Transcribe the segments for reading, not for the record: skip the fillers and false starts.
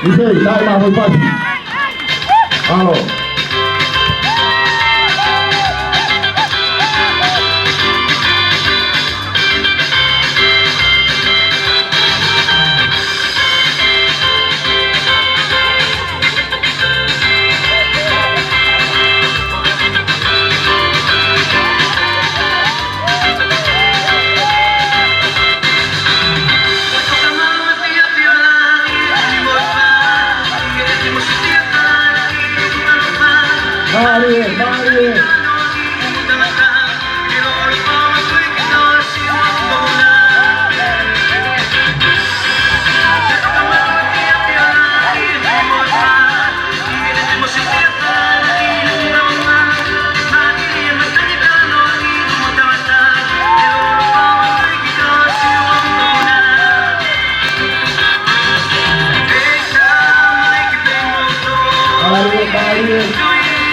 Dice, dai ma muy fácil. Vamos. Mario, Mario. Mario.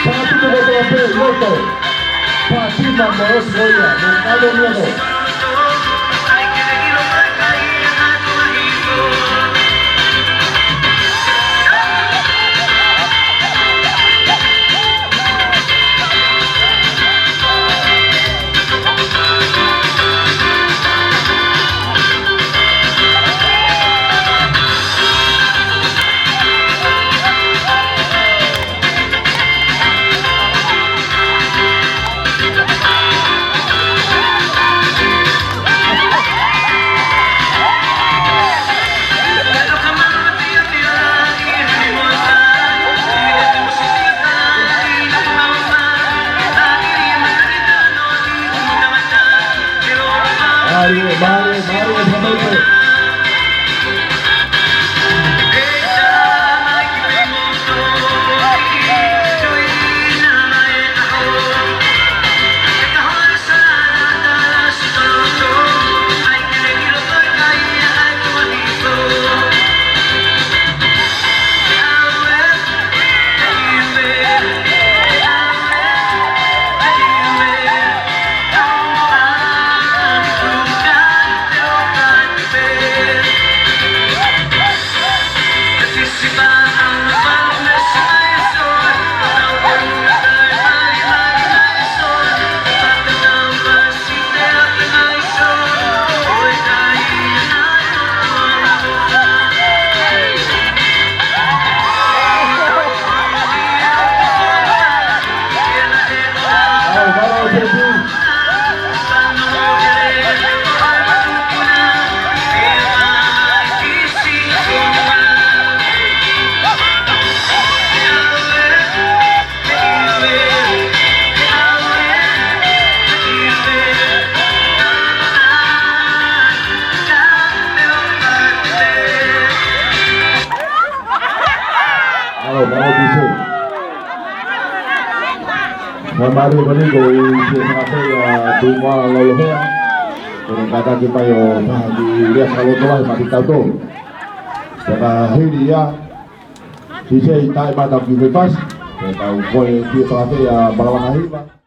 Pati ko ba loto? Pati mamos goya, mercado miedo. Mario, Mario, Mario Bonigo y tu qua lo vea con kata kita yo di lihat kalau tuh mati tahu karena hari ya di sini tak ada bebas kita tahu boleh di ya bakalan hari